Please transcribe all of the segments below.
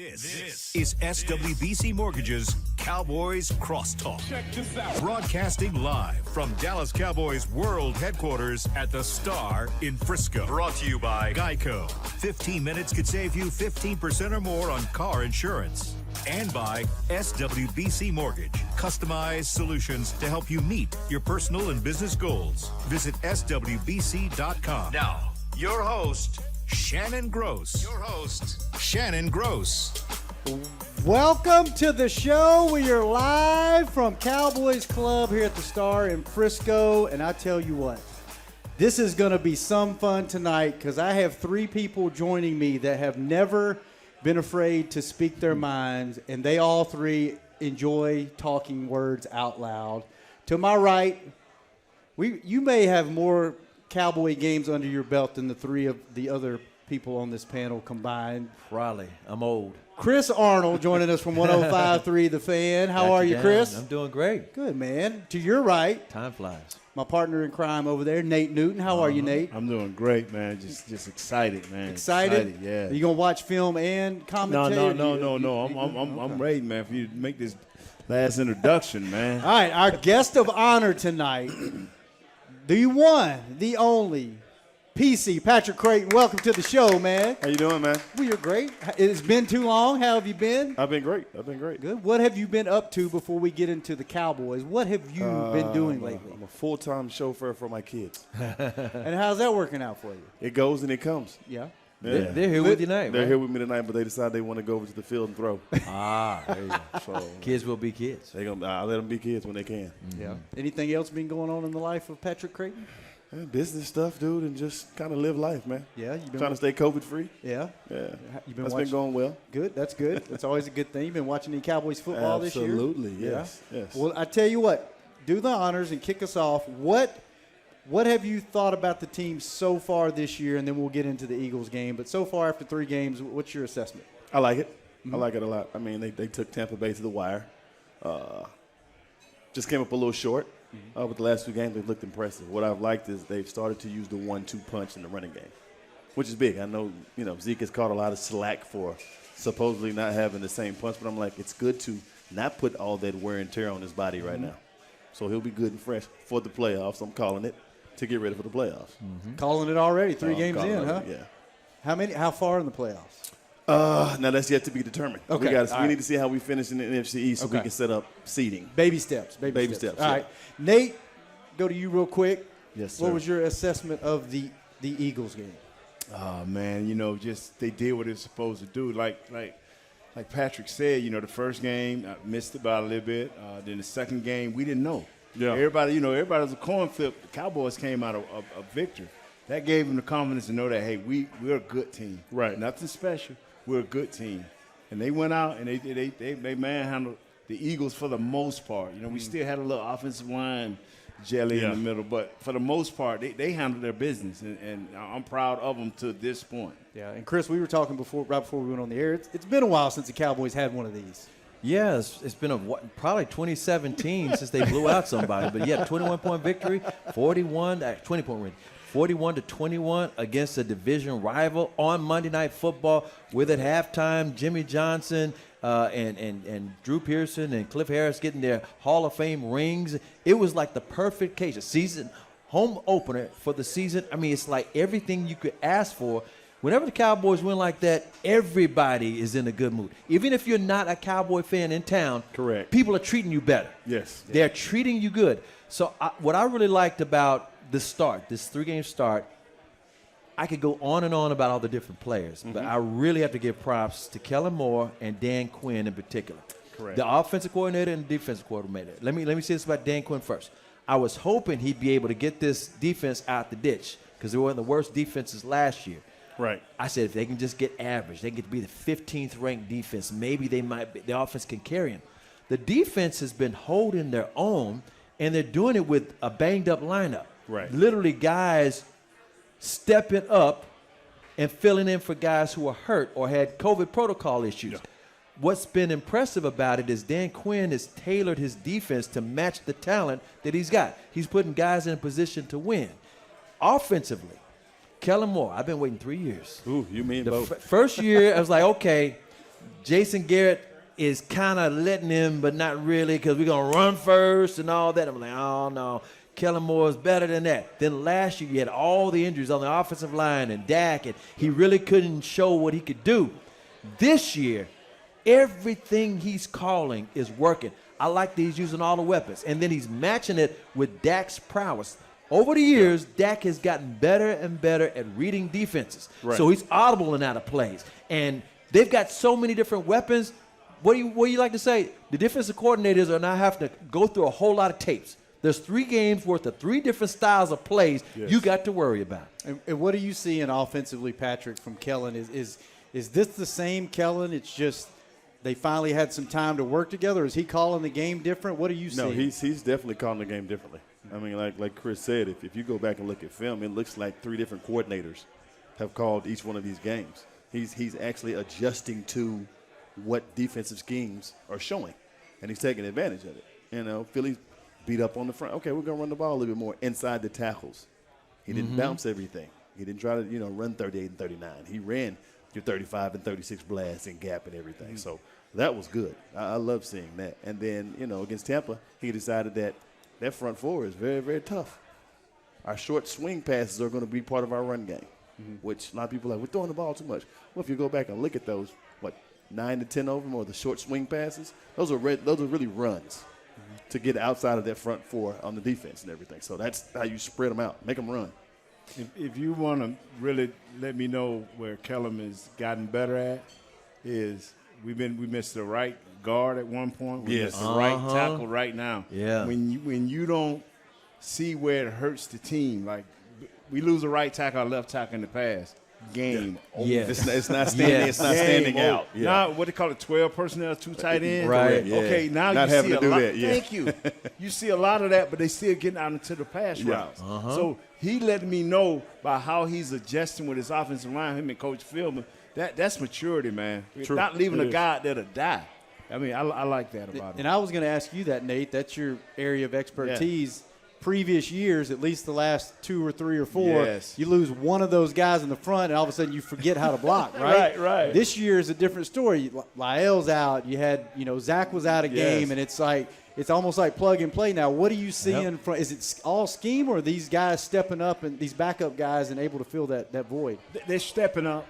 This is SWBC Mortgage's Cowboys Crosstalk. Check this out. Broadcasting live from Dallas Cowboys World Headquarters at the Star in Frisco. Brought to you by Geico. 15 minutes could save you 15% or more on car insurance. And by SWBC Mortgage. Customized solutions to help you meet your personal and business goals. Visit SWBC.com. Now, your host, Shannon Gross. Welcome to the show. We are live from Cowboys Club here at the Star in Frisco. And I tell you what, this is going to be some fun tonight because I have three people joining me that have never been afraid to speak their minds. And they all three enjoy talking words out loud. To my right, you may have more Cowboy games under your belt than the three of the other people on this panel combined. Probably. I'm old. Chris Arnold joining us from 105.3 The Fan. How are you, Chris? I'm doing great. Good, man. To your right, Time flies. my partner in crime over there, Nate Newton. How are you, Nate? I'm doing great, man. Just excited, man. Excited? Yeah. Are you going to watch film and commentate? No. I'm ready, man, for you to make this last introduction, man. All right, our guest of honor tonight, the one, the only, PC, Patrick Crayton. Welcome to the show, man. How you doing, man? Well, you're great. It's been too long. How have you been? I've been great. Good. What have you been up to before we get into the Cowboys? What have you been doing lately? I'm a full-time chauffeur for my kids. And how's that working out for you? It goes and it comes. Yeah. Yeah. They're here with you tonight, They're right? here with me tonight, but they decide they want to go over to the field and throw. There you go. So Kids will be kids. I'll let them be kids when they can. Yeah. Anything else been going on in the life of Patrick Crayton? Yeah, business stuff, dude, and just kind of live life, man. Yeah, you've been Trying to stay COVID-free. Yeah. Yeah. You've been That's watching. been going well. Good. That's good. That's always a good thing. You've been watching any Cowboys football this year? Absolutely, yes. Yeah. Yes. Well, I tell you what, do the honors and kick us off. What have you thought about the team so far this year? And then we'll get into the Eagles game. But so far after 3 games, what's your assessment? I like it. I like it a lot. I mean, they took Tampa Bay to the wire. Just came up a little short. With the last 2 games, they've looked impressive. What I've liked is they've started to use the 1-2 punch in the running game, which is big. I know, Zeke has caught a lot of slack for supposedly not having the same punch, but I'm like, it's good to not put all that wear and tear on his body right now. So he'll be good and fresh for the playoffs. I'm calling it to get ready for the playoffs. Calling it already, 3 games Calling in, it, huh? Yeah. How far in the playoffs? Now that's yet to be determined. Okay. We need to see how we finish in the NFC East so we can set up seeding. Baby steps. Baby steps, All yeah. right. Nate, go to you real quick. Yes, sir. What was your assessment of the Eagles game? Oh, man, just they did what they're supposed to do. Like Patrick said, the first game, I missed it by a little bit. Then the second game, we didn't know. Yeah. Everybody was a coin flip. The Cowboys came out a victor. That gave them the confidence to know that, hey, we're a good team. Right. Nothing special. We're a good team. And they went out and they manhandled the Eagles for the most part. We still had a little offensive line jelly in the middle, but for the most part, they handled their business, and I'm proud of them to this point. Yeah, and Chris, we were talking right before we went on the air. It's been a while since the Cowboys had one of these. Yeah, it's been probably 2017 since they blew out somebody. But, yeah, 21-point victory, 20-point win. 41-21 against a division rival on Monday Night Football with at halftime Jimmy Johnson and Drew Pearson and Cliff Harris getting their Hall of Fame rings. It was like the perfect case, a season home opener for the season. I mean, it's like everything you could ask for. Whenever the Cowboys win like that, everybody is in a good mood. Even if you're not a Cowboy fan in town, correct, people are treating you better. Yes. They're treating you good. So what I really liked about this 3-game start, I could go on and on about all the different players, but I really have to give props to Kellen Moore and Dan Quinn in particular. Correct. The offensive coordinator and the defensive coordinator. Let me say this about Dan Quinn first. I was hoping he'd be able to get this defense out the ditch because they were one of the worst defenses last year. Right. I said if they can just get average, they get to be the 15th ranked defense, maybe the offense can carry them. The defense has been holding their own, and they're doing it with a banged up lineup. Right. Literally guys stepping up and filling in for guys who are hurt or had COVID protocol issues. Yeah. What's been impressive about it is Dan Quinn has tailored his defense to match the talent that he's got. He's putting guys in a position to win. Offensively, Kellen Moore, I've been waiting 3 years. Ooh, you mean both. First year, I was like, okay, Jason Garrett is kind of letting him, but not really, because we're going to run first and all that. I'm like, oh, no. Kellen Moore is better than that. Then last year you had all the injuries on the offensive line and Dak, and he really couldn't show what he could do. This year, everything he's calling is working. I like that he's using all the weapons, and then he's matching it with Dak's prowess. Over the years, Dak has gotten better and better at reading defenses. Right. So he's audible in out of plays. And they've got so many different weapons. What do you like to say? The defensive coordinators are now having to go through a whole lot of tapes. There's 3 games worth of 3 different styles of plays you got to worry about. And what do you see in offensively, Patrick, from Kellen? Is this the same Kellen? It's just they finally had some time to work together? Is he calling the game different? What do you see? No, he's definitely calling the game differently. I mean, like Chris said, if you go back and look at film, it looks like 3 different coordinators have called each one of these games. He's actually adjusting to what defensive schemes are showing, and he's taking advantage of it. You know, Philly beat up on the front. Okay, we're going to run the ball a little bit more inside the tackles. He didn't bounce everything. He didn't try to, run 38 and 39. He ran your 35 and 36 blasts and gap and everything. So that was good. I love seeing that. And then, against Tampa, he decided that front four is very, very tough. Our short swing passes are going to be part of our run game, which a lot of people are like, we're throwing the ball too much. Well, if you go back and look at those, 9 to 10 of them, or the short swing passes, those are really runs to get outside of that front four on the defense and everything. So that's how you spread them out, make them run. If you want to really let me know where Kellen has gotten better at, is we missed the right guard at one point. We missed the right tackle right now. Yeah. When you don't see where it hurts the team, like we lose a right tackle or left tackle in the past. Game over. Yes. It's not standing. It's not standing out. Yeah. Now, what they call it, 12 personnel, 2 tight ends. Right. Yeah. Okay, now not you having see to do a lot. that. Yeah. Thank you. You see a lot of that, but they still getting out into the pass routes. So he letting me know by how he's adjusting with his offensive line, him and Coach Philbin. That's maturity, man. True. Not leaving It a is. guy that'll die. I mean, I like that about him. And I was going to ask you that, Nate. That's your area of expertise. Previous years, at least the last 2 or 3 or 4, you lose one of those guys in the front, and all of a sudden you forget how to block, right? Right. This year is a different story. Lyell's out. You had, Zach was out of game, and it's almost like plug and play now. What are you seeing from? Is it all scheme, or are these guys stepping up and these backup guys and able to fill that void? They're stepping up,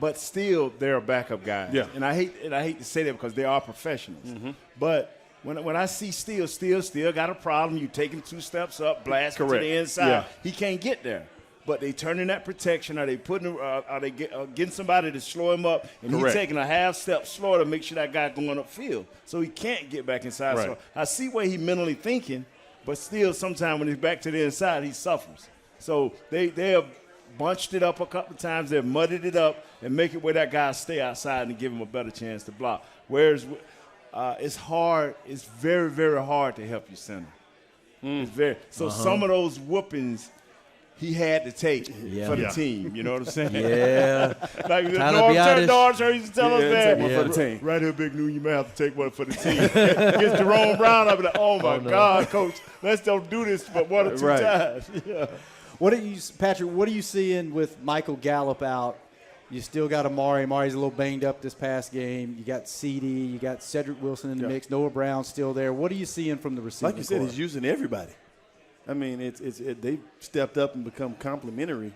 but still they're a backup guy. Yeah. And I hate to say that because they are professionals. But when I see Steele got a problem, you taking 2 steps up, blast to the inside. Yeah. He can't get there. But they turning that protection. Are they getting somebody to slow him up? And he's taking a half step slower to make sure that guy going upfield, so he can't get back inside. Right. So I see where he mentally thinking, but still, sometimes when he's back to the inside, he suffers. So they have bunched it up a couple of times. They've muddied it up and make it where that guy stay outside and give him a better chance to block. Whereas it's hard. It's very, very hard to help your center. It's very some of those whoopings he had to take for the team. You know what I'm saying? Yeah. Like Tyler Norm used to tell us that. take one for the team. Right here, Big New, you may have to take one for the team. Against Jerome Brown, I'll be like, oh, my God, Coach, let's don't do this but 1 or 2 times. Yeah. Patrick, what are you seeing with Michael Gallup out? You still got Amari. Amari's a little banged up this past game. You got CD. You got Cedric Wilson in the mix. Noah Brown's still there. What are you seeing from the receiving Like you said, corps? he's using everybody. I mean, they've stepped up and become complementary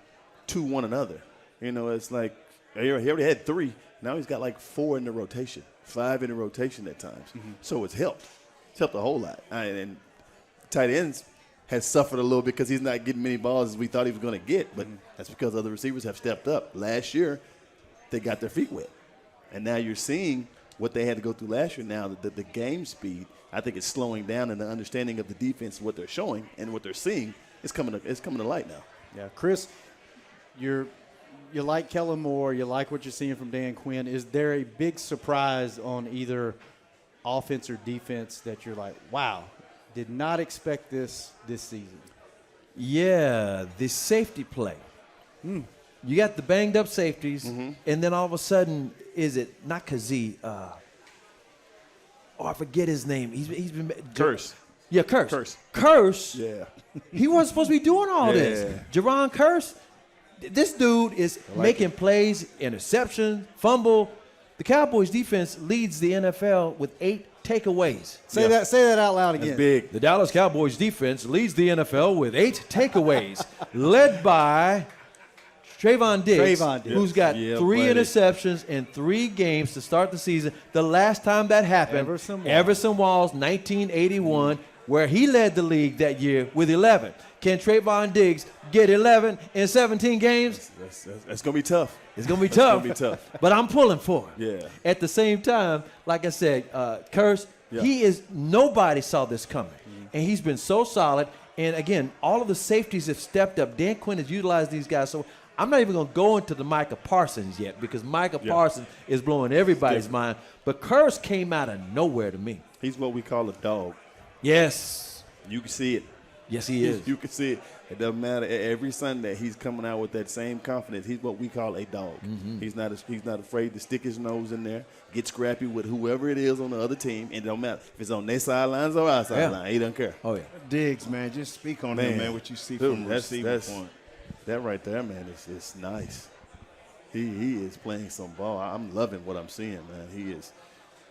to one another. It's like he already had 3. Now he's got like 4 in the rotation, 5 in the rotation at times. So it's helped. It's helped a whole lot. And tight ends has suffered a little bit because he's not getting many balls as we thought he was going to get. But that's because other receivers have stepped up. Last year, they got their feet wet. And now you're seeing what they had to go through last year now, the game speed. I think it's slowing down, and the understanding of the defense, what they're showing and what they're seeing, is coming to light now. Yeah, Chris, you like Kellen Moore. You like what you're seeing from Dan Quinn. Is there a big surprise on either offense or defense that you're like, wow, did not expect this season? Yeah, the safety play. You got the banged up safeties, and then all of a sudden, is it not Kazee? I forget his name. He's been Curse. Yeah, Curse. Yeah. He wasn't supposed to be doing all this. Jaron Curse, this dude is making plays, interception, fumble. The Cowboys defense leads the NFL with 8 takeaways. Say that out loud again. That's big. The Dallas Cowboys defense leads the NFL with 8 takeaways, led by Trayvon Diggs, who's got 3 interceptions in 3 games to start the season. The last time that happened, Everson Walls, 1981, where he led the league that year with 11. Can Trayvon Diggs get 11 in 17 games? That's going to be tough. It's going to be tough. It's going to be tough. But I'm pulling for him. Yeah. At the same time, like I said, Curse, nobody saw this coming. And he's been so solid. And, again, all of the safeties have stepped up. Dan Quinn has utilized these guys. So I'm not even going to go into the Micah Parsons yet because Micah Parsons is blowing everybody's mind. But Curse came out of nowhere to me. He's what we call a dog. Yes. You can see it. Yes, he is. You can see it. It doesn't matter. Every Sunday, he's coming out with that same confidence. He's what we call a dog. He's not afraid to stick his nose in there, get scrappy with whoever it is on the other team, and it don't matter if it's on their sidelines or our sideline. He doesn't care. Oh yeah. Diggs, man, just speak on him, man. What you see from the receiver point. That right there, man, is nice. He is playing some ball. I'm loving what I'm seeing, man.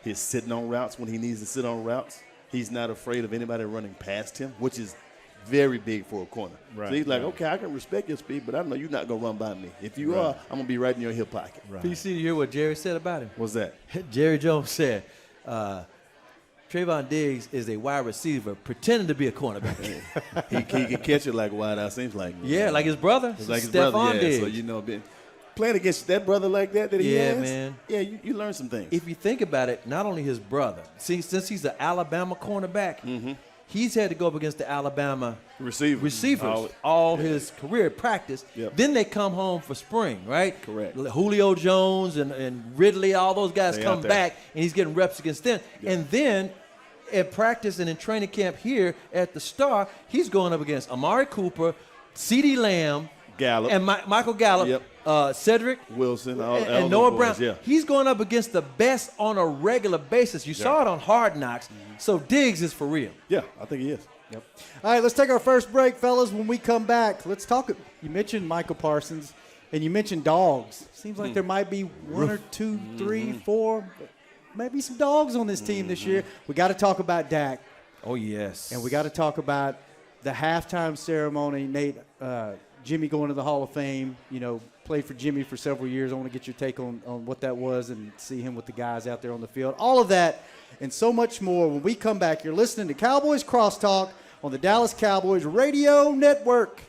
He's sitting on routes when he needs to sit on routes. He's not afraid of anybody running past him, which is very big for a corner. Right, so he's like, okay, I can respect your speed, but I know you're not going to run by me. If you are, I'm going to be right in your hip pocket. Right. PC, you hear what Jerry said about him? What's that? Jerry Jones said, Trayvon Diggs is a wide receiver pretending to be a cornerback. he can catch it like wide out, seems like. Yeah, like his brother. It's like his Stephon brother, Diggs. So, you know, playing against that brother like that he has. Man. Yeah, you learn some things. If you think about it, not only his brother, since he's an Alabama cornerback, he's had to go up against the Alabama receivers all his career at practice. Yep. Then they come home for spring, right? Correct. Julio Jones and Ridley, all those guys come back, and he's getting reps against them. Yep. And then at practice and in training camp here at the Star, he's going up against Amari Cooper, CeeDee Lamb, Gallup. and Michael Gallup, Cedric Wilson, and Noah Brown. Yeah. He's going up against the best on a regular basis. You saw it on Hard Knocks. So Diggs is for real. Yeah, I think he is. Yep. All right, let's take our first break, fellas. When we come back, let's talk. You mentioned Micah Parsons, and you mentioned dogs. Seems like there might be 1 or 2, 3, 4, maybe some dogs on this team this year. We got to talk about Dak. Oh, yes. And we got to talk about the halftime ceremony. Nate, Jimmy going to the Hall of Fame, played for Jimmy for several years. I want to get your take on what that was and see him with the guys out there on the field. All of that and so much more when we come back. You're listening to Cowboys Crosstalk on the Dallas Cowboys Radio Network.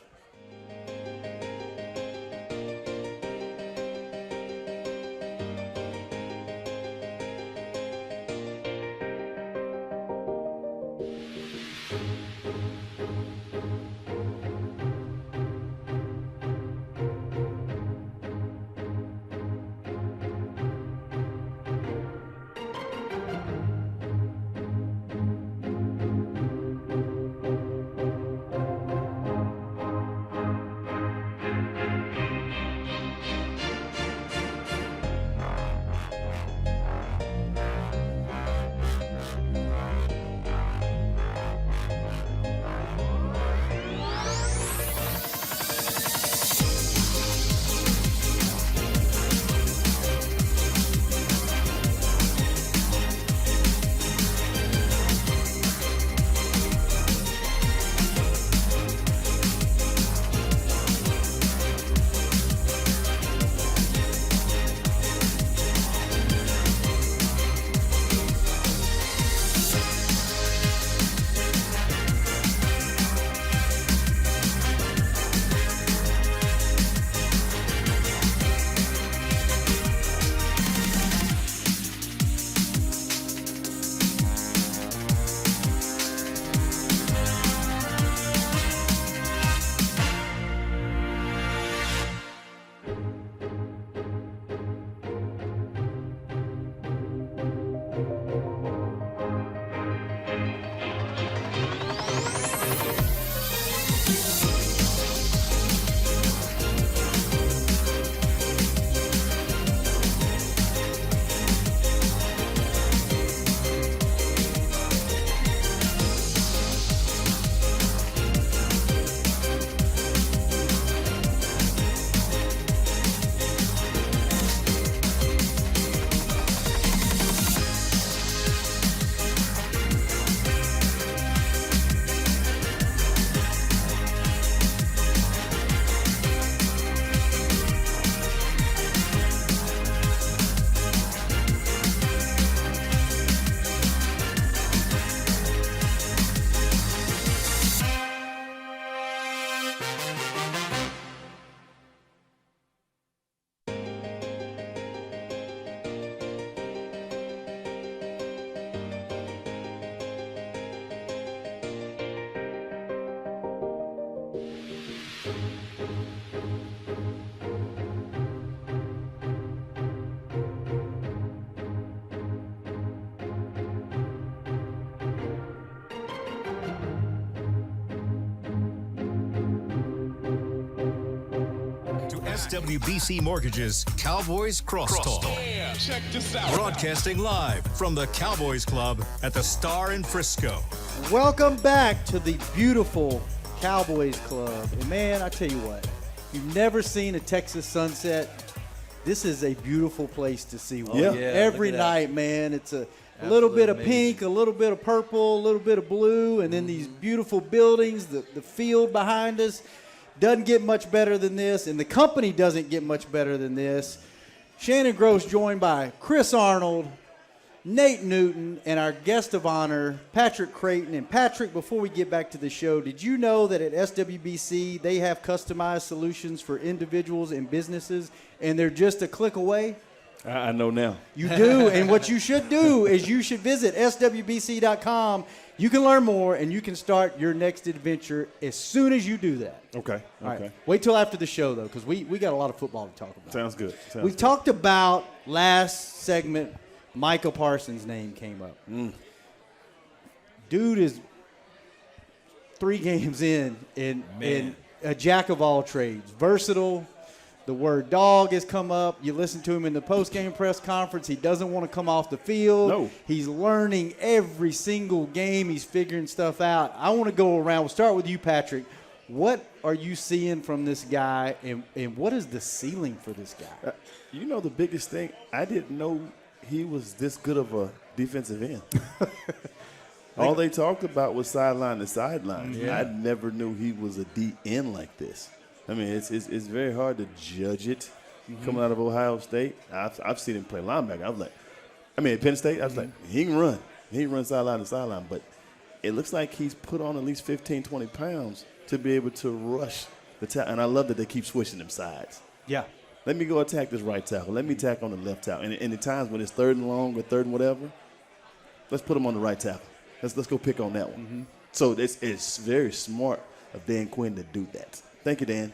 SWBC Mortgage's Cowboys Crosstalk. Yeah, check this out. Broadcasting live from the Cowboys Club at the Star in Frisco. Welcome back to the beautiful Cowboys Club. And man, I tell you what, you've never seen a Texas sunset. This is a beautiful place to see one. Yeah. Every night, man, it's a little bit of pink, a little bit of purple, a little bit of blue, and then these beautiful buildings, the field behind us. Doesn't get much better than this, and the company doesn't get much better than this. Shannon Gross joined by Chris Arnold, Nate Newton, and our guest of honor, Patrick Crayton. And Patrick, before we get back to the show, did you know that at SWBC they have customized solutions for individuals and businesses, and they're just a click away? I know now. You do, and what you should do is you should visit swbc.com. You can learn more, and you can start your next adventure as soon as you do that. Okay. All right. Wait till after the show, though, because we got a lot of football to talk about. Sounds good. We talked about last segment, Micah Parsons' name came up. Dude is 3 games in a jack of all trades. Versatile. The word dog has come up. You listen to him in the post-game press conference. He doesn't want to come off the field. No. He's learning every single game. He's figuring stuff out. I want to go around. We'll start with you, Patrick. What are you seeing from this guy, and what is the ceiling for this guy? You know the biggest thing, I didn't know he was this good of a defensive end. All they talked about was sideline to sideline. Yeah. I never knew he was a D end like this. I mean, it's very hard to judge it coming out of Ohio State. I've seen him play linebacker. At Penn State, I was like, he can run. He can run sideline to sideline. But it looks like he's put on at least 15, 20 pounds to be able to rush the tackle. And I love that they keep switching them sides. Yeah. Let me go attack this right tackle. Let me tack on the left tackle. And at times when it's 3rd and long or 3rd and whatever, let's put him on the right tackle. Let's go pick on that one. So it's very smart of Dan Quinn to do that. Thank you, Dan.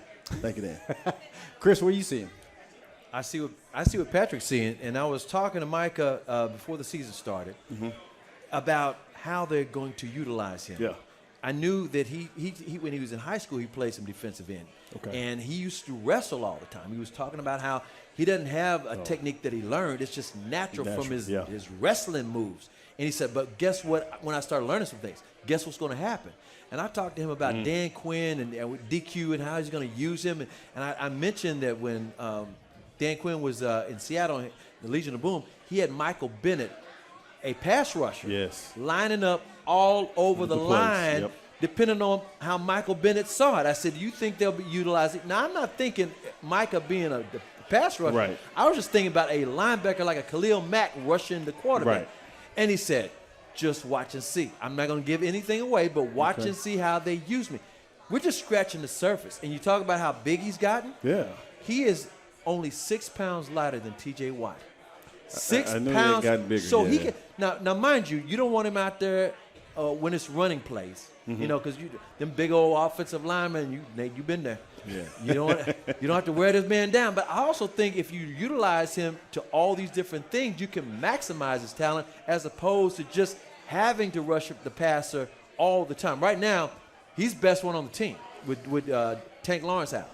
Chris, what are you seeing? I see what Patrick's seeing, and I was talking to Micah before the season started about how they're going to utilize him. Yeah. I knew that he when he was in high school, he played some defensive end. Okay. And he used to wrestle all the time. He was talking about how he doesn't have a technique that he learned. It's just natural from his wrestling moves. And he said, but guess what? When I started learning some things, guess what's going to happen? And I talked to him about Dan Quinn and with DQ and how he's going to use him. And I mentioned that when Dan Quinn was in Seattle, the Legion of Boom, he had Michael Bennett, a pass rusher, lining up all over the line, depending on how Michael Bennett saw it. I said, do you think they'll be utilizing? Now, I'm not thinking Micah being a pass rusher. Right. I was just thinking about a linebacker like a Khalil Mack rushing the quarterback. Right. And he said, just watch and see. I'm not going to give anything away, but watch and see how they use me. We're just scratching the surface. And you talk about how big he's gotten. Yeah. He is only 6 pounds lighter than T.J. Watt. 6 I knew pounds. he had gotten bigger. So he can now, mind you, you don't want him out there when it's running plays. You know, because them big old offensive linemen, Nate, you've been there. Yeah. You don't have to wear this man down. But I also think if you utilize him to all these different things, you can maximize his talent as opposed to just having to rush the passer all the time. Right now, he's best one on the team with Tank Lawrence out.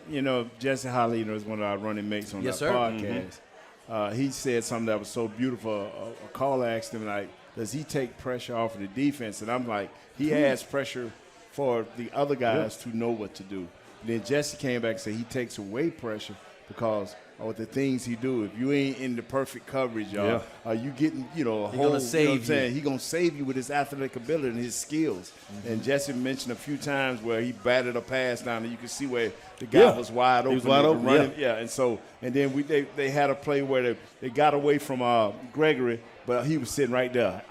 You know, Jesse Holley, is one of our running mates on that podcast. He said something that was so beautiful. A caller asked him, like, does he take pressure off of the defense? And I'm like, he adds pressure for the other guys to know what to do. And then Jesse came back and said he takes away pressure because of the things he do. If you ain't in the perfect coverage, y'all, you getting, a whole, gonna save you know what I'm saying? you. He going to save you with his athletic ability and his skills. And Jesse mentioned a few times where he batted a pass down and you could see where the guy was wide open. He was wide open, running. And then they had a play where they got away from Gregory, but he was sitting right there.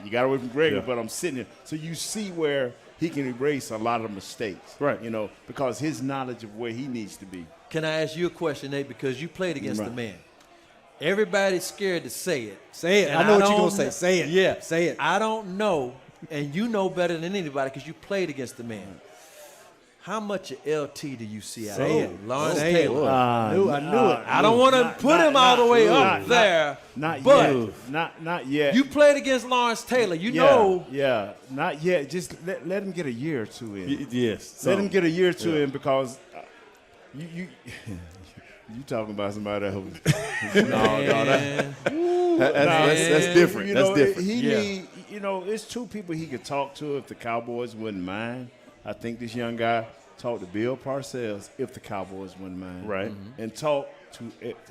You got away from Gregory, but I'm sitting here. So you see where he can erase a lot of mistakes, right? Because his knowledge of where he needs to be. Can I ask you a question, Nate? Because you played against the man. Everybody's scared to say it. Say it. I know what you're going to say. Say it. Yeah. Say it. I don't know, and you know better than anybody because you played against the man. How much of LT do you see out Say of it. Lawrence Say Taylor? it. I knew it. I don't want to put him all the way up there. Not but yet. Not yet. You played against Lawrence Taylor. You know. Yeah, not yet. Just let him get a year or two in. Yes. Let him get a year or two in because you talking about somebody that that's different. You That's know, different. He need, you know, it's two people he could talk to if the Cowboys wouldn't mind. I think this young guy talked to Bill Parcells if the Cowboys wouldn't mind. Right. And talk to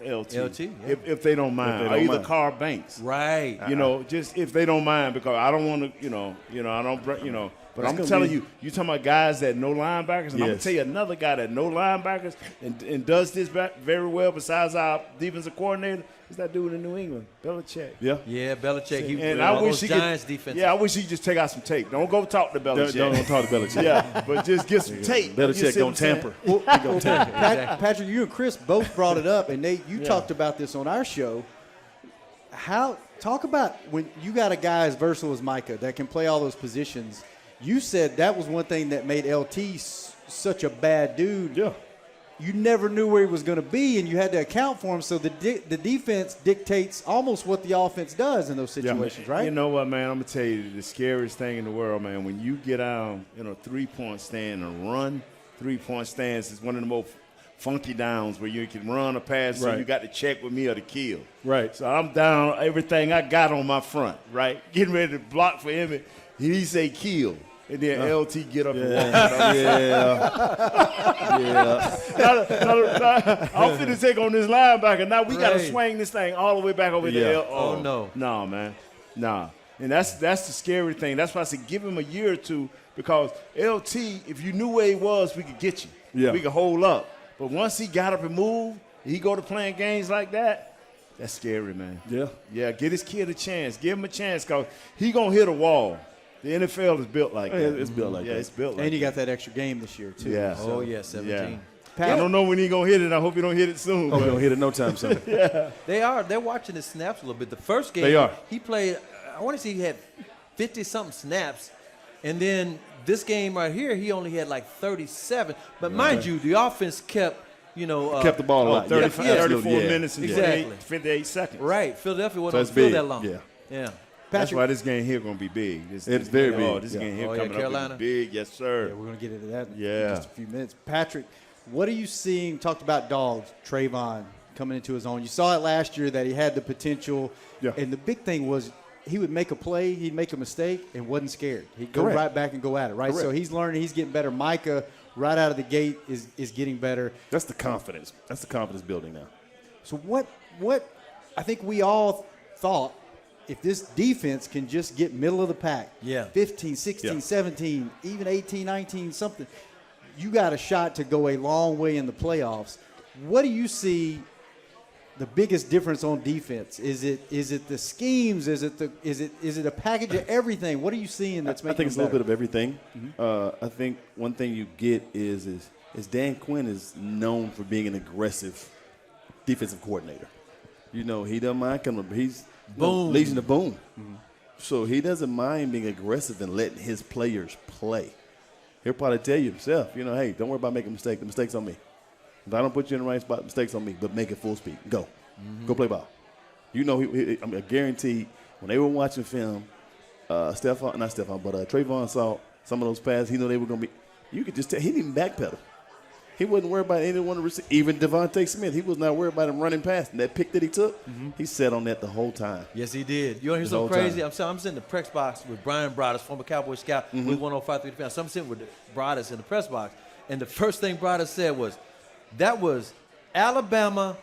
LT. Yeah. If they don't mind. Or either Carl Banks. Right. You know, just if they don't mind, because I don't want to, I don't, but I'm telling you, talking about guys that know linebackers, and I'm going to tell you another guy that know linebackers and does this very well besides our defensive coordinator is that dude in New England, Belichick. Yeah, Belichick. I wish he Giants could, defense. Yeah, I wish he could just take out some tape. Don't go talk to Belichick. Don't talk to Belichick. Yeah, but just get some tape. Belichick don't tamper. Patrick, you and Chris both brought it up, and Nate, you talked about this on our show. Talk about when you got a guy as versatile as Micah that can play all those positions. You said that was one thing that made LT such a bad dude. Yeah. You never knew where he was going to be, and you had to account for him. So the defense dictates almost what the offense does in those situations, right? You know what, man? I'm going to tell you the scariest thing in the world, man. When you get out in a three-point stand and run, three-point stands is one of the most funky downs where you can run or pass, so you got to check with me or to kill. Right. So I'm down everything I got on my front, right? Getting ready to block for him. He say kill. And then LT get up and walk. I'm finna take on this linebacker. Now we got to swing this thing all the way back over there. Oh, no. No, man. Nah. And that's the scary thing. That's why I said give him a year or two, because LT, if you knew where he was, we could get you. Yeah. We could hold up. But once he got up and moved, he go to playing games like that, that's scary, man. Yeah. Yeah, get his kid a chance. Give him a chance, because he going to hit a wall. The NFL is built like that. It's built like that. Yeah, it's built like that. And you got that extra game this year, too. Yeah. Oh, yeah, 17. I don't know when he's going to hit it. I hope he don't hit it soon. Hope he don't hit it no time soon. They're watching his snaps a little bit. The first game, They are. he played, I want to say he had 50-something snaps. And then this game right here, he only had like 37. But mind you, the offense kept the ball a lot. 34 minutes and exactly. 58 seconds. Right. Philadelphia wasn't on the big. field that long. Yeah. That's why this game here going to be big. It's very big. Oh, this game here coming Carolina. up is big. Yes, sir. Yeah, we're going to get into that in Yeah. just a few minutes. Patrick, what are you seeing? Talked about dogs, Trayvon coming into his own. You saw it last year that he had the potential. Yeah. And the big thing was he would make a play, he'd make a mistake, and wasn't scared. He'd go Correct. right back and go at it, right? Correct. So he's learning, he's getting better. Micah, right out of the gate, is getting better. That's the confidence. That's the confidence building now. So what I think we all thought, if this defense can just get middle of the pack, 15, 16, 17, even 18, 19, something, you got a shot to go a long way in the playoffs. What do you see the biggest difference on defense? Is it the schemes? Is it a package of everything? What are you seeing that's making I think it's a little bit of everything. I think one thing you get is Dan Quinn is known for being an aggressive defensive coordinator. You know, he doesn't mind coming. He's Legion of Boom. So he doesn't mind being aggressive and letting his players play. He'll probably tell you himself, hey, don't worry about making a mistake. The mistake's on me. If I don't put you in the right spot, the mistake's on me. But make it full speed. Go. Go play ball. I guarantee when they were watching film, Trayvon saw some of those passes. He knew they were going to be. You could just tell. He didn't even backpedal. He wasn't worried about anyone to receive. Even Devontae Smith, he was not worried about him running past. And that pick that he took, he sat on that the whole time. Yes, he did. You want to hear something crazy? I'm sitting in the press box with Brian Broaddus, former Cowboy scout, with 105.3 fans. So I'm sitting with Broaddus in the press box, and the first thing Broaddus said was, that was Alabama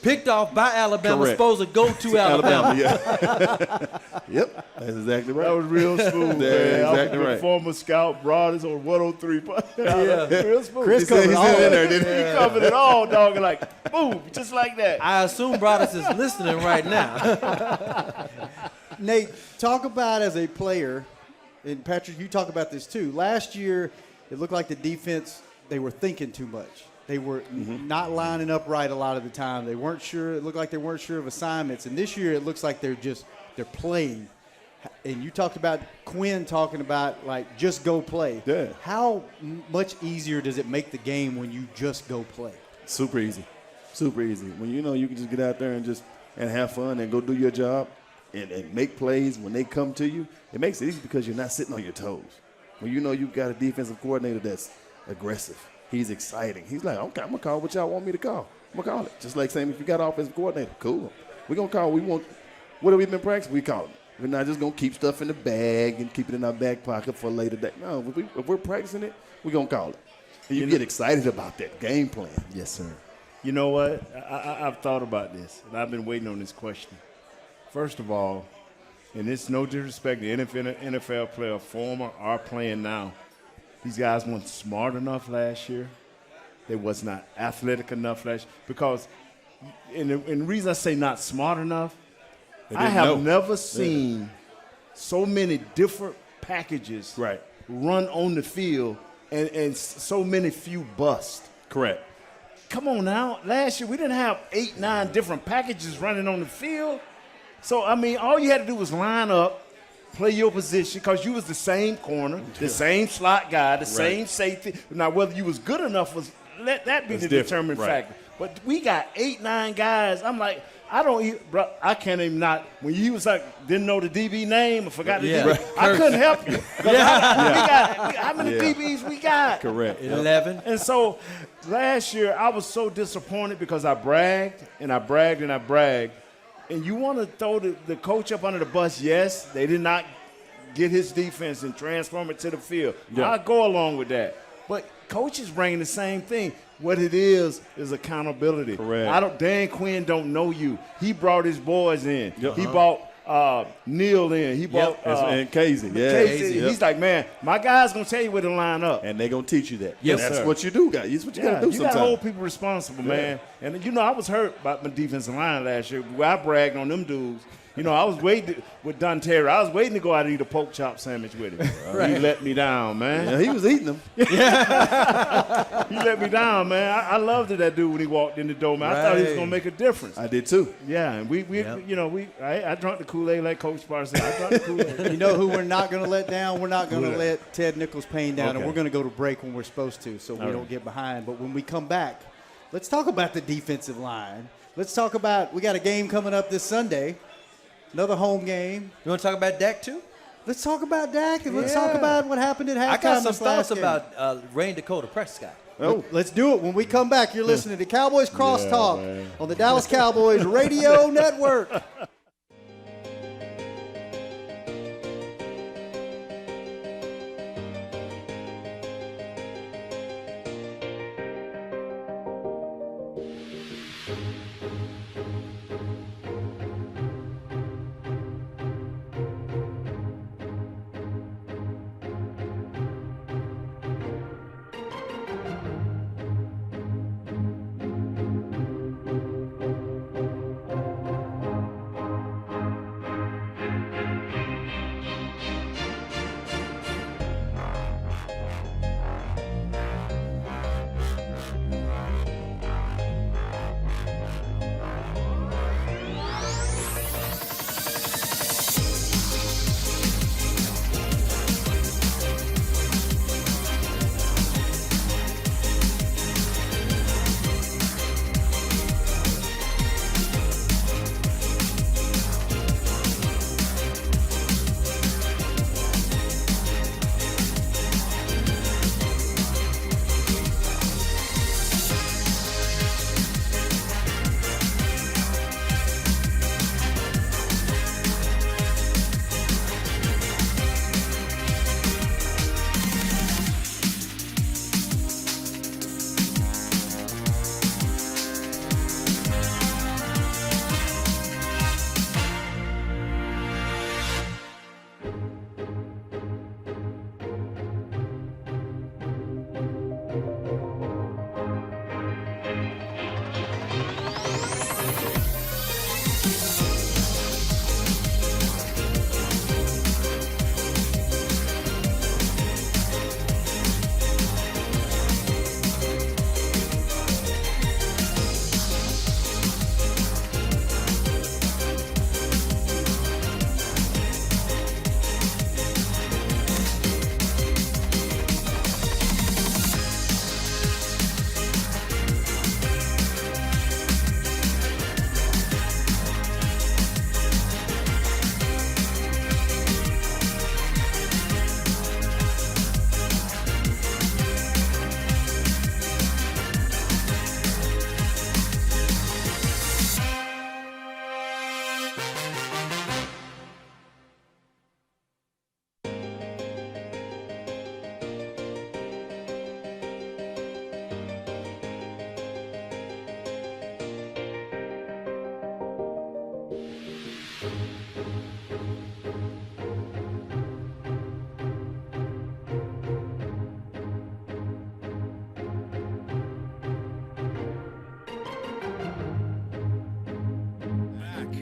picked off by Alabama, Correct. supposed to go to Alabama. Yep, that's exactly right. That was real smooth, man. Exactly right. Former scout, Broaders on 103. Real smooth. Chris covered all of it. He covered it all, dog. Like, boom, just like that. I assume Broaddus is listening right now. Nate, talk about as a player, and Patrick, you talk about this too. Last year, it looked like the defense, they were thinking too much. They were not lining up right a lot of the time. They weren't sure. It looked like they weren't sure of assignments. And this year, it looks like they're playing. And you talked about Quinn talking about, like, just go play. Yeah. How much easier does it make the game when you just go play? Super easy. Super easy. When you can just get out there and have fun and go do your job and make plays when they come to you, it makes it easy because you're not sitting on your toes. When you've got a defensive coordinator that's aggressive. He's exciting. He's like, okay, I'm going to call what y'all want me to call. I'm going to call it. Just like saying if you got an offensive coordinator, cool. We're going to call. What have we been practicing? We call it. We're not just going to keep stuff in the bag and keep it in our back pocket for a later day. No, if we're practicing it, we're going to call it. And you get excited about that game plan. Yes, sir. You know what? I've thought about this, and I've been waiting on this question. First of all, and it's no disrespect to NFL player, former or playing now, these guys weren't smart enough last year. They was not athletic enough last year. Because, and the reason I say not smart enough, I have never seen so many different packages run on the field and so many few bust. Correct. Come on now. Last year, we didn't have 8, 9 different packages running on the field. So, I mean, all you had to do was line up, play your position, because you was the same corner, the same slot guy, the same safety. Now, whether you was good enough, let that be the determining factor. But we got 8, 9 guys. I'm like, I can't even not. When you was like, didn't know the DB name or forgot the DB, I couldn't help you. How many DBs we got? Correct. 11. And so last year, I was so disappointed because I bragged and I bragged and I bragged. And you want to throw the coach up under the bus? Yes, they did not get his defense and transform it to the field. Yeah. I'll go along with that. But coaches bring the same thing. What it is accountability. Correct. Dan Quinn don't know you. He brought his boys in. Yep. He brought Neil in. He brought and Casey. Yeah. Casey. He's like, man, my guy's gonna tell you where to line up, and they're gonna teach you that. Yes, that's sir. what you do, guys. That's what you gotta do. You gotta hold people responsible, man. And I was hurt about my defensive line last year. I bragged on them dudes. I was waiting with Don Terry. I was waiting to go out and eat a pork chop sandwich with him. He let me down, man. Yeah, he was eating them. He let me down, man. I loved that dude when he walked in the door, man. I thought he was gonna make a difference. I did too. Yeah, and I drank the Kool-Aid like Coach Parsons. I drank the Kool-Aid. You know who we're not going to let down? We're not going to let Ted Nichols-Payne down, and we're going to go to break when we're supposed to, so we don't get behind. But when we come back, let's talk about the defensive line. Let's talk about, we got a game coming up this Sunday. Another home game. You want to talk about Dak too? Let's talk about Dak, and let's talk about what happened at halftime. I got some thoughts about Rain Dakota Prescott. Let's do it. When we come back, you're listening to Cowboys Crosstalk on the Dallas Cowboys Radio Network.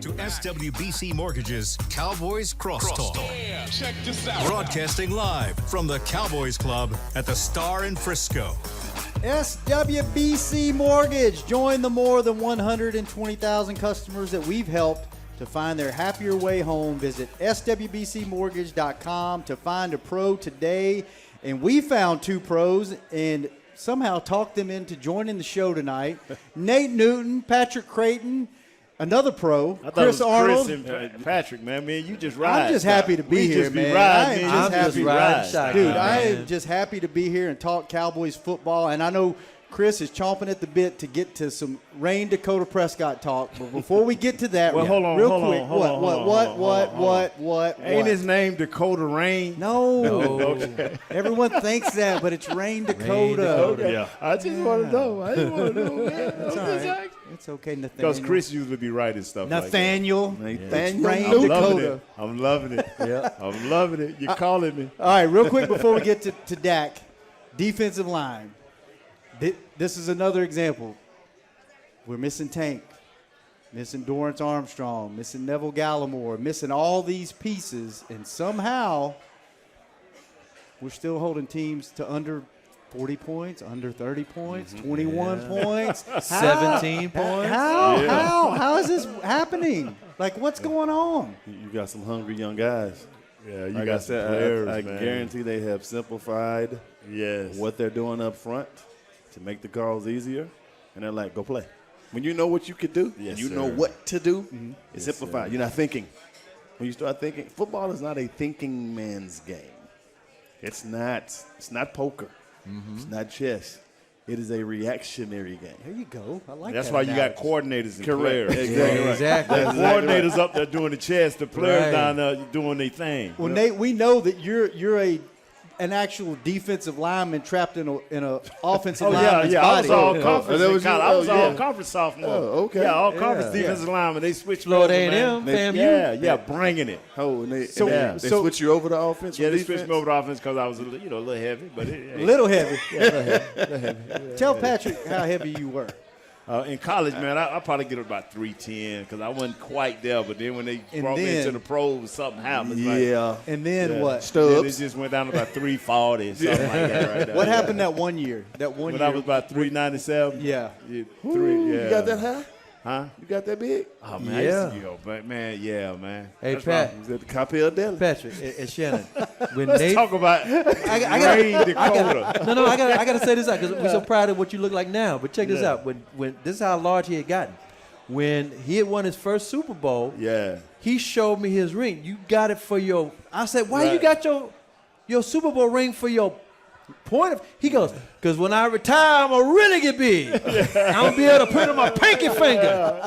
to SWBC Mortgage's Cowboys Crosstalk. Yeah, check this out. Broadcasting live from the Cowboys Club at the Star in Frisco. SWBC Mortgage. Join the more than 120,000 customers that we've helped to find their happier way home. Visit SWBCmortgage.com to find a pro today. And we found 2 pros and somehow talked them into joining the show tonight. Nate Newton, Patrick Crayton, another pro, Chris Arnold. Chris and Patrick, man, you just ride. I'm just happy to be here, man. I am I'm just happy to ride. Dude, I am just happy to be here and talk Cowboys football. And I know Chris is chomping at the bit to get to some Rain Dakota Prescott talk. But before we get to that, Well, hold on, real hold quick, on, hold on, what? Ain't his name Dakota Rain? No. Everyone thinks that, but it's Rain Dakota. Okay. Yeah. I just want to know. Man. It's all right. It's okay, Nathaniel. Because Chris usually be writing stuff Nathaniel. like Nathaniel. that. Rain I'm Dakota. loving it. I'm loving it. Yeah. I'm loving it. You're calling me. All right, real quick before we get to Dak, defensive line. This is another example. We're missing Tank, missing Dorrance Armstrong, missing Neville Gallimore, missing all these pieces, and somehow we're still holding teams to under 40 points, under 30 points, 21 points. 17 points. How is this happening? Like, what's going on? You got some hungry young guys. Yeah, you Like got I some said, players, I man. guarantee they have simplified what they're doing up front to make the calls easier, and they're like, go play. When you know what you could do, and you know what to do, it's simplified. You're not thinking. When you start thinking, football is not a thinking man's game. It's not poker. It's not chess. It is a reactionary game. There you go. I like That's that why you got analogy. coordinators and Correct. players. Exactly. Yeah, exactly. The coordinators up there doing the chess, the players Right. down there doing their thing. Well, Nate, we know that you're an actual defensive lineman trapped in a offensive lineman's I body. was all conference. that in was you? college. I was Oh, all yeah. conference sophomore. Oh, okay. Yeah, all conference Yeah. defensive lineman. They switched Florida me over, A&M, man. FAMU. Yeah, bringing it. Oh, and they So- switch you over to offense. Yeah, from they switched defense? me over to offense because I was a little heavy, but Little heavy. Tell Patrick how heavy you were. in college, man, I probably get about 310 because I wasn't quite there. But then when they brought me into the pros, something happened. Yeah. And then what? Then it Stubbs. just went down to about 340 or something like that right there. What happened that one year? When I was about 397? Yeah. You got that high? Huh? You got that big? Oh, man. Yeah. But man, yeah, man. Hey, That's Pat. Was that the Capel Deli? Patrick and Shannon. When Let's Nate, talk about Rain Dakota. No, I gotta say this out because we're so proud of what you look like now. But check this out. When this is how large he had gotten. When he had won his first Super Bowl, Yeah. he showed me his ring. You got it for your. I said, why you Right. got your Super Bowl ring for your point of? He goes, because when I retire, I'm gonna really get big. I'm gonna be able to put it on my pinky finger.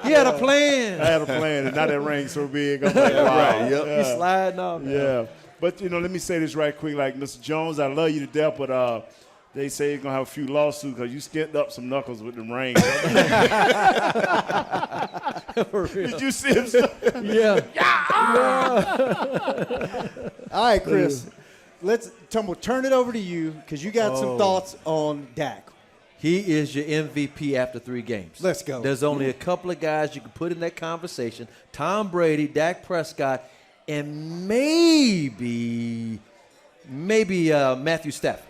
He had a plan. I had a plan, and now that ring's so big. I'm like, wow. He's sliding off. Yeah. But, let me say this right quick. Like, Mr. Jones, I love you to death, but they say you're going to have a few lawsuits because you skinned up some knuckles with them rings. Did you see him? Yeah. All right, Chris. Let's turn it over to you because you got some thoughts on Dak. He is your MVP after 3 games. Let's go. There's only a couple of guys you can put in that conversation. Tom Brady, Dak Prescott, and maybe Matthew Stafford.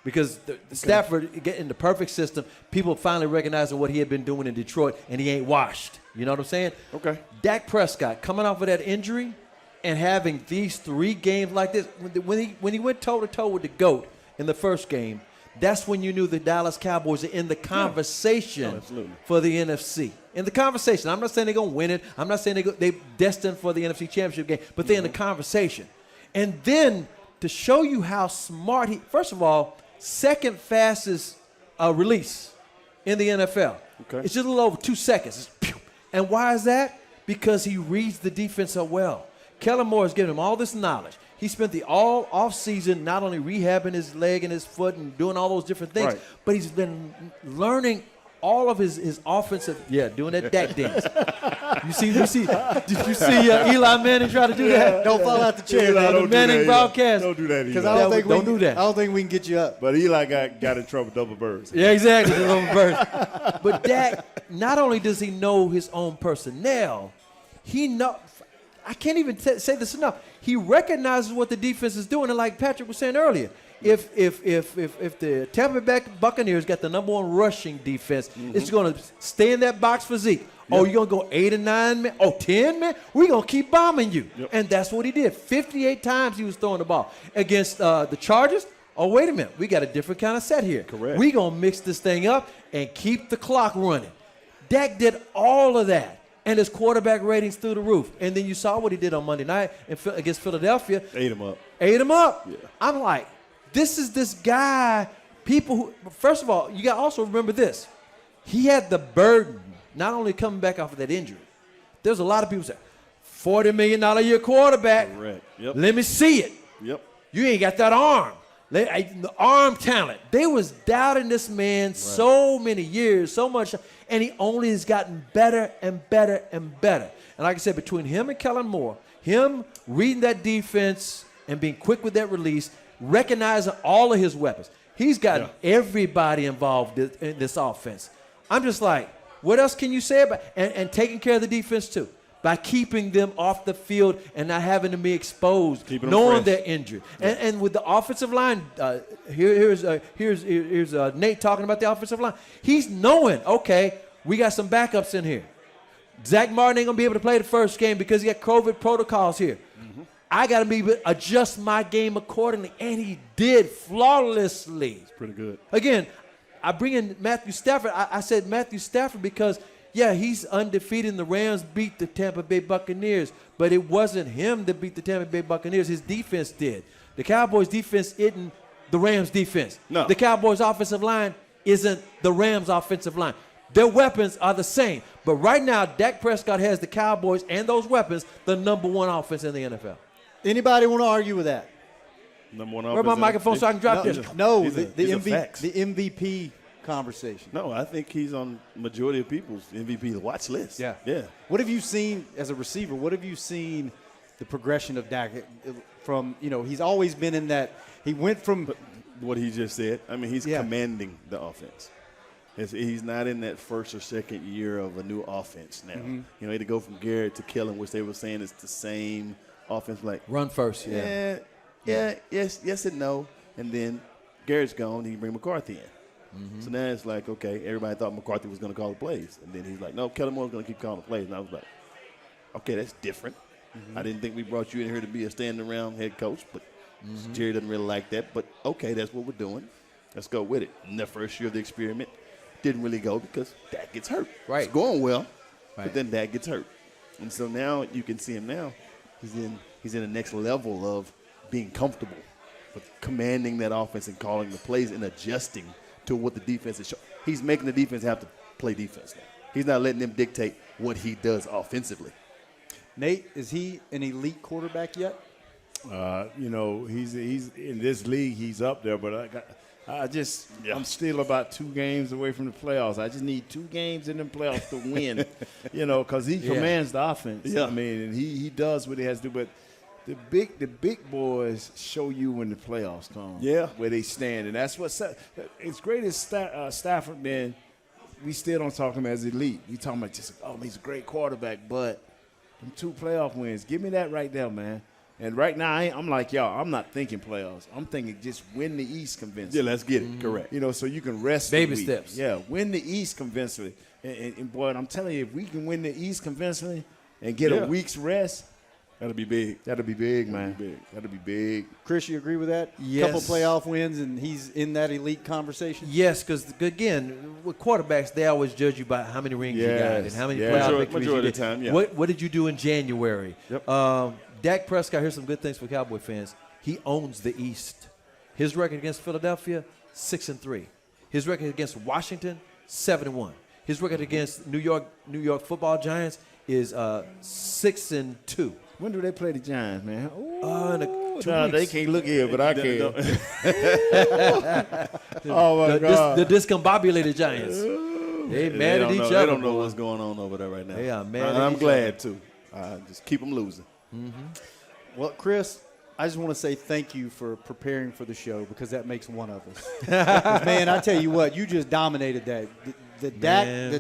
Because Stafford getting the perfect system, people finally recognizing what he had been doing in Detroit, and he ain't washed. You know what I'm saying? Okay. Dak Prescott coming off of that injury and having these 3 games like this, when he went toe-to-toe with the GOAT in the first game, that's when you knew the Dallas Cowboys are in the conversation for the NFC. In the conversation. I'm not saying they're going to win it. I'm not saying they're destined for the NFC Championship game, but they're in the conversation. And then to show you how smart first of all, second fastest release in the NFL. Okay. It's just a little over 2 seconds. It's pew. And why is that? Because he reads the defense so well. Kellen Moore has given him all this knowledge. He spent the all off season not only rehabbing his leg and his foot and doing all those different things, but he's been learning all of his offensive, doing that Dak dance. Did you see Eli Manning try to do that? Don't fall out the chair, Eli, man. don't The do Manning that, broadcast. Don't do that, Because Eli. I don't think Don't do that. I don't think we can get you up. But Eli got in trouble with double birds. Yeah, exactly. The little verse. But Dak, not only does he know his own personnel, I can't even say this enough. He recognizes what the defense is doing, and like Patrick was saying earlier, if the Tampa Bay Buccaneers got the number one rushing defense, it's going to stay in that box for Zeke. Yep. Oh, you're going to go 8 or 9 men? Oh, 10 men? We're going to keep bombing you. Yep. And that's what he did. 58 times he was throwing the ball. Against the Chargers, oh, wait a minute. We got a different kind of set here. Correct. We're going to mix this thing up and keep the clock running. Dak did all of that. And his quarterback ratings through the roof. And then you saw what he did on Monday night against Philadelphia. Ate him up. Yeah. I'm like, this guy, people who, first of all, you got to also remember this. He had the burden, not only coming back off of that injury. There's a lot of people say, $40 million a year quarterback. Correct. Yep. Let me see it. Yep. You ain't got that arm. The arm talent. They was doubting this man so many years, so much, and he only has gotten better and better and better. And like I said, between him and Kellen Moore, him reading that defense and being quick with that release, recognizing all of his weapons, he's gotten everybody involved in this offense. I'm just like, what else can you say about and taking care of the defense too? By keeping them off the field and not having them be exposed, knowing they're injured. And with the offensive line, here's Nate talking about the offensive line. He's knowing, okay, we got some backups in here. Zach Martin ain't going to be able to play the first game because he got COVID protocols here. Mm-hmm. I got to be adjust my game accordingly, and he did flawlessly. It's pretty good. Again, I bring in Matthew Stafford. I said Matthew Stafford because – yeah, he's undefeated, and the Rams beat the Tampa Bay Buccaneers, but it wasn't him that beat the Tampa Bay Buccaneers. His defense did. The Cowboys' defense isn't the Rams' defense. No. The Cowboys' offensive line isn't the Rams' offensive line. Their weapons are the same. But right now, Dak Prescott has the Cowboys and those weapons the number one offense in the NFL. Anybody want to argue with that? Number one Where offense. my microphone so I can drop this? No, the MVP conversation. No, I think he's on majority of people's MVP watch list. Yeah. What have you seen as a receiver? What have you seen the progression of Dak from, he's always been in that, he went from. But what he just said, I mean, he's commanding the offense. He's not in that first or second year of a new offense now. Mm-hmm. He had to go from Garrett to Kellen, which they were saying is the same offense. Like run first, yes and no. And then Garrett's gone, you bring McCarthy in. Mm-hmm. So now it's like, okay, everybody thought McCarthy was going to call the plays. And then he's like, no, Kellen Moore's going to keep calling the plays. And I was like, okay, that's different. Mm-hmm. I didn't think we brought you in here to be a standing-around head coach, but Jerry doesn't really like that. But, okay, that's what we're doing. Let's go with it. In the first year of the experiment, didn't really go because Dak gets hurt. Right. It's going well, but then Dak gets hurt. And so now you can see him now. He's in the next level of being comfortable with commanding that offense and calling the plays and adjusting to what the defense is showing. He's making the defense have to play defense now. He's not letting them dictate what he does offensively. Nate, is he an elite quarterback yet? He's in this league. He's up there, but I'm still about 2 games away from the playoffs. I just need 2 games in the playoffs to win, because he commands the offense. Yeah. I mean, and he does what he has to do, but the big boys show you when the playoffs come. Yeah. Where they stand. And that's what – as great as Stafford been, we still don't talk him as elite. We talking about he's a great quarterback, but them 2 playoff wins. Give me that right there, man. And right now, I'm like y'all. I'm not thinking playoffs. I'm thinking just win the East convincingly. Yeah, let's get it. Correct. So you can rest baby the week. steps. Yeah, win the East convincingly. And boy, I'm telling you, if we can win the East convincingly and get a week's rest – that'll be big. That'll be big, man. That'll be big. Chris, you agree with that? Yes. Couple playoff wins, and he's in that elite conversation? Yes, because, again, with quarterbacks, they always judge you by how many rings you got and how many playoff victories majority you of the time, yeah. What did you do in January? Yep. Dak Prescott, here's some good things for Cowboy fans. He owns the East. His record against Philadelphia, 6-3. His record against Washington, 7-1. His record against New York Football Giants is 6-2. When do they play the Giants, man? In 2 weeks. They can't look here, but I can. Oh, my God. The discombobulated Giants. They mad at each other. They don't know what's going on over there right now. They are mad at each I'm glad, other. too. Just keep them losing. Mm-hmm. Well, Chris, I just want to say thank you for preparing for the show because that makes one of us. Man, I tell you what, you just dominated that. The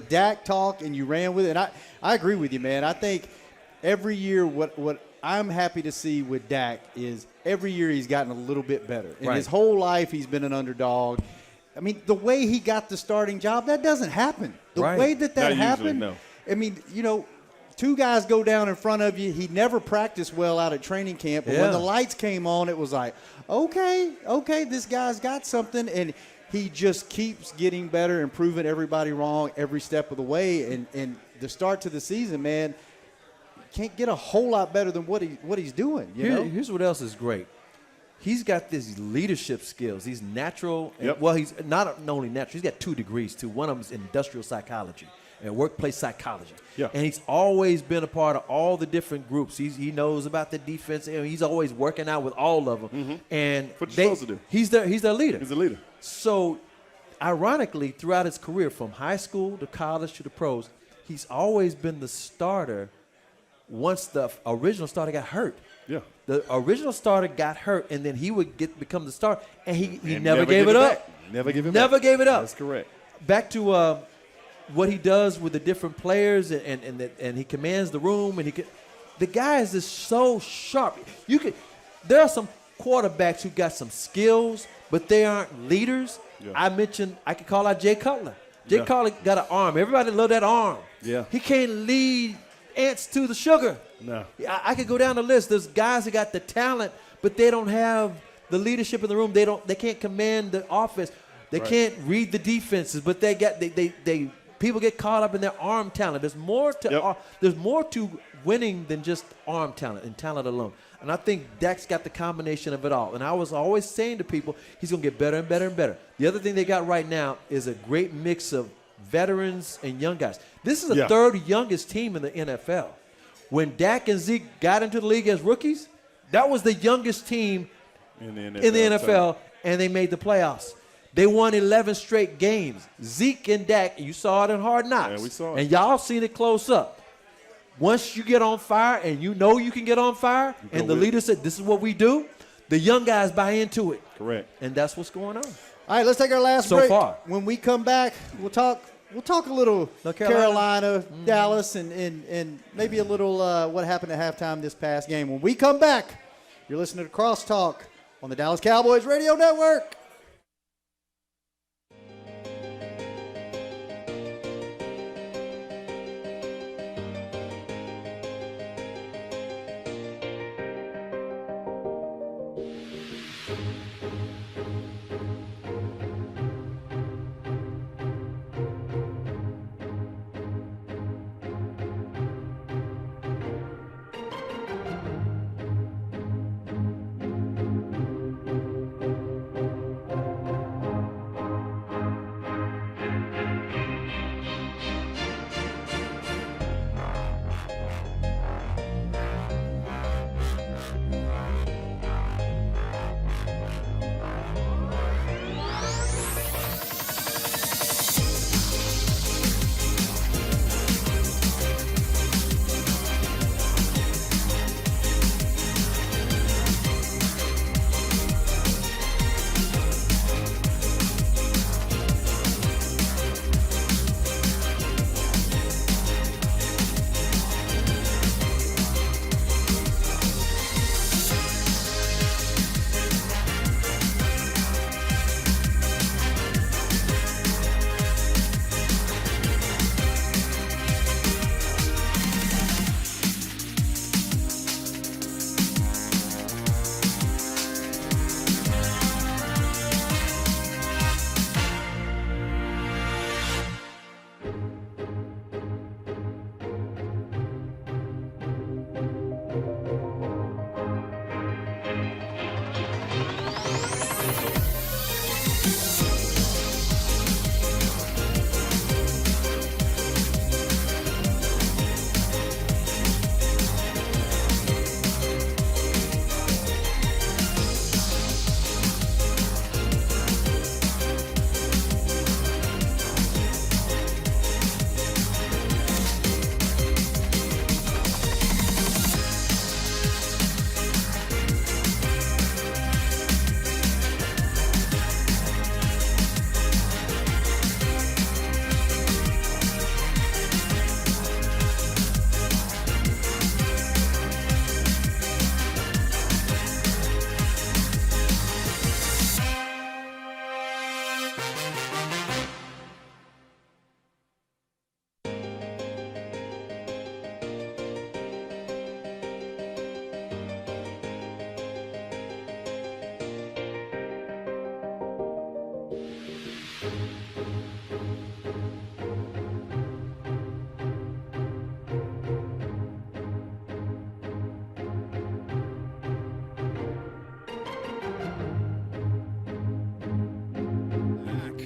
Dak talk, and you ran with it. And I agree with you, man. I think – every year what I'm happy to see with Dak is every year he's gotten a little bit better. In his whole life he's been an underdog. I mean, the way he got the starting job, that doesn't happen. The way that Not happened, usually, no. I mean, two guys go down in front of you. He never practiced well out at training camp, but when the lights came on, it was like, okay, this guy's got something, and he just keeps getting better and proving everybody wrong every step of the way. And the start to the season, man, can't get a whole lot better than what he's doing. Here's what else is great. He's got these leadership skills. He's natural. Well, he's not only natural. He's got 2 degrees, too. One of them is industrial psychology and workplace psychology. Yeah. And he's always been a part of all the different groups. He knows about the defense. And he's always working out with all of them. Mm-hmm. And what you're supposed to do. He's their leader. He's a leader. So, ironically, throughout his career, from high school to college to the pros, he's always been the starter once the original starter got hurt. Yeah. The original starter got hurt, and then he would become the starter, and he never gave it up. Never gave it up. Never gave it up. That's correct. Back to what he does with the different players, and he commands the room, and the guy is just so sharp. There are some quarterbacks who got some skills, but they aren't leaders. Yeah. I could call out Jay Cutler. Jay Cutler got an arm. Everybody love that arm. Yeah. He can't lead ants to the sugar. No. I could go down the list. There's guys that got the talent, but they don't have the leadership in the room. They can't command the offense. They can't read the defenses, but they people get caught up in their arm talent. There's more to winning than just arm talent and talent alone. And I think Dak's got the combination of it all. And I was always saying to people, he's going to get better and better and better. The other thing they got right now is a great mix of veterans and young guys. This is the third youngest team in the NFL. When Dak and Zeke got into the league as rookies, that was the youngest team in the NFL, and they made the playoffs. They won 11 straight games. Zeke and Dak, you saw it in Hard Knocks. Yeah, we saw it. And y'all seen it close up. Once you get on fire and you know you can get on fire, and the leader said, this is what we do, the young guys buy into it. Correct. And that's what's going on. All right, let's take our last So break. far. When we come back, we'll talk a little North Carolina, Dallas, and maybe a little what happened at halftime this past game. When we come back, you're listening to Crosstalk on the Dallas Cowboys Radio Network.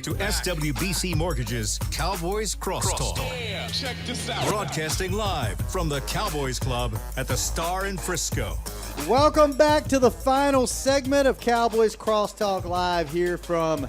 to SWBC Mortgage's Cowboys Crosstalk. Yeah, check this out. Broadcasting live from the Cowboys Club at the Star in Frisco. Welcome back to the final segment of Cowboys Crosstalk Live here from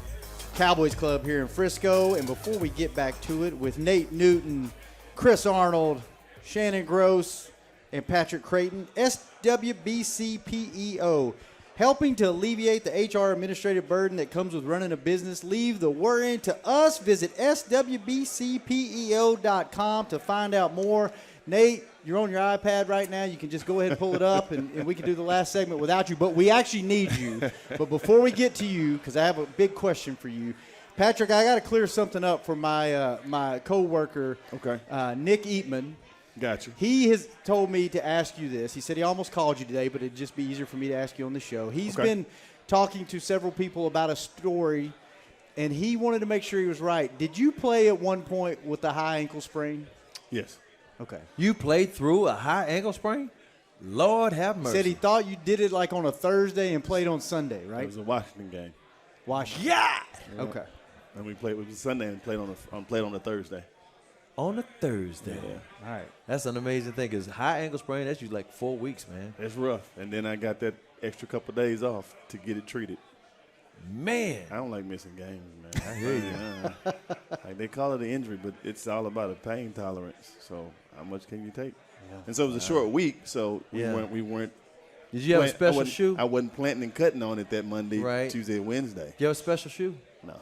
Cowboys Club here in Frisco. And before we get back to it, with Nate Newton, Chris Arnold, Shannon Gross, and Patrick Crayton, SWBC PEO, helping to alleviate the HR administrative burden that comes with running a business. Leave the worrying to us. Visit swbcpeo.com to find out more. Nate, you're on your iPad right now. You can just go ahead and pull it up, and we can do the last segment without you. But we actually need you. But before we get to you, because I have a big question for you, Patrick, I got to clear something up for my my coworker, Nick Eatman. Gotcha. He has told me to ask you this. He said he almost called you today, but it'd just be easier for me to ask you on the show. He's been talking to several people about a story, and he wanted to make sure he was right. Did you play at one point with a high ankle sprain? Yes. Okay. You played through a high ankle sprain? Lord have mercy. Said he thought you did it like on a Thursday and played on Sunday, right? It was a Washington game. Washington. Yeah. Okay. And we played. It was Sunday and played on a Thursday. On a Thursday. Yeah. All right. That's an amazing thing, because high ankle sprain, that's usually like 4 weeks, man. It's rough. And then I got that extra couple of days off to get it treated. Man. I don't like missing games, man. I hear you. Like they call it an injury, but it's all about a pain tolerance. So how much can you take? Yeah. And so it was a short week, so Yeah. we weren't. Did you have a special shoe? I wasn't planting and cutting on it that Monday, Right. Tuesday, and Wednesday. You have a special shoe? No.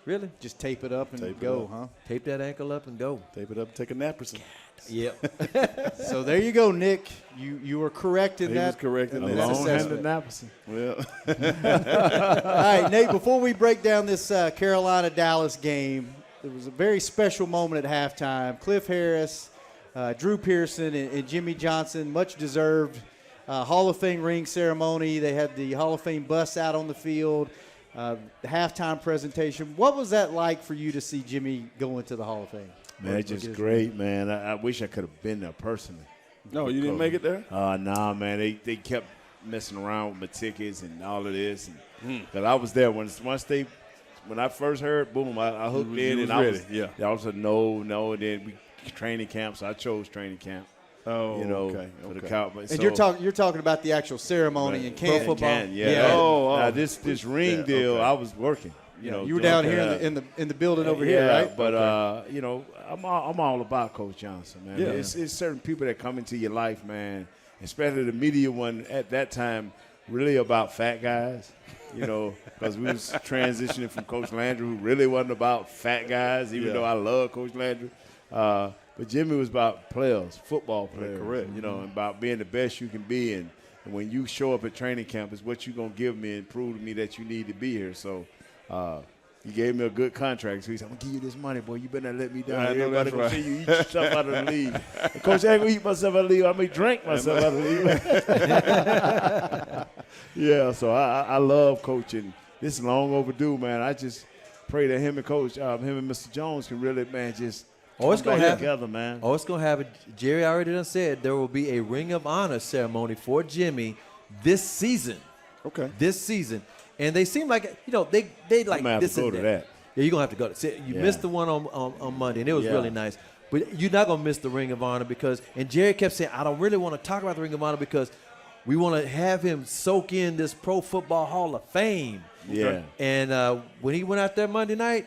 Really? Just tape it up and Tape it go, up. huh? Tape that ankle up and go. Tape it up, take a nap or something. Yep. So there you go, Nick. You were correct in He that. was correct in in that. that assessment. Napperson. Well, All right, Nate, before we break down this Carolina-Dallas game, there was a very special moment at halftime. Cliff Harris, Drew Pearson, and Jimmy Johnson, much deserved Hall of Fame ring ceremony. They had the Hall of Fame bus out on the field, the halftime presentation. What was that like for you to see Jimmy go into the Hall of Fame? Man, it's just great, man. I wish I could have been there personally. no, you didn't make it there? Nah, man. They kept messing around with my tickets and all of this. But I was there when I first heard, boom, I hooked in, was and I ready, was yeah. I was like, no, and then we training camp, so I chose training camp. Oh, You know, okay. for the Cowboys. And So- you're talking about the actual ceremony in Canton. football. Yeah. Oh, Now, this ring yeah, deal, okay. I was working. You know, you were down doing here that. in the building over here, right? But you know, I'm all about Coach Johnson, man. Yeah. It's certain people that come into your life, man, especially the media one at that time, really about fat guys. You know, because we was transitioning from Coach Landry, who really wasn't about fat guys, even though I love Coach Landry. But Jimmy was about players, football players. correct. You know, and about being the best you can be. And when you show up at training camp, it's what you're going to give me and prove to me that you need to be here. So he gave me a good contract. So he said, I'm going to give you this money, boy. You better not let me down. I know Everybody that's going to right. see you eat yourself out of the league. And Coach, I ain't going to eat myself out of the league. I may drink myself out of the league. Yeah, so I love coaching. This is long overdue, man. I just pray that him and Coach, him and Mr. Jones can really, man, just it's come gonna back happen. together, man. Oh, it's going to happen. Jerry already done said there will be a Ring of Honor ceremony for Jimmy this season. Okay. This season. And they seem like, you know, they like I'm gonna have this to go and to that. that. Yeah, you're going to have to go to see, you Yeah. missed the one on Monday, and it was Yeah. really nice. But you're not going to miss the Ring of Honor because, and Jerry kept saying, I don't really want to talk about the Ring of Honor because we want to have him soak in this Pro Football Hall of Fame. Yeah. And when he went out there Monday night,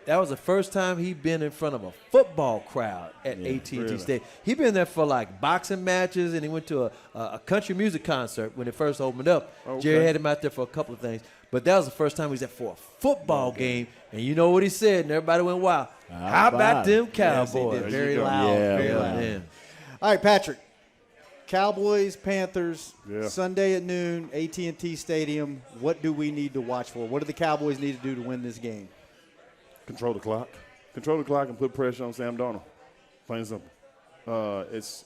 that was the first time he'd been in front of a football crowd at AT&T really? Stadium. He'd been there for like boxing matches, and he went to a country music concert when it first opened up. Okay. Jerry had him out there for a couple of things. But that was the first time he was there for a football game. And you know what he said, and everybody went, wow. How about them Cowboys? did. Very There you go. loud. Yeah, very man. loud. Yeah. All right, Patrick. Cowboys, Panthers, Yeah. Sunday at noon, AT&T Stadium. What do we need to watch for? What do the Cowboys need to do to win this game? Control the clock. Control the clock and put pressure on Sam Darnold. Plain and simple. It's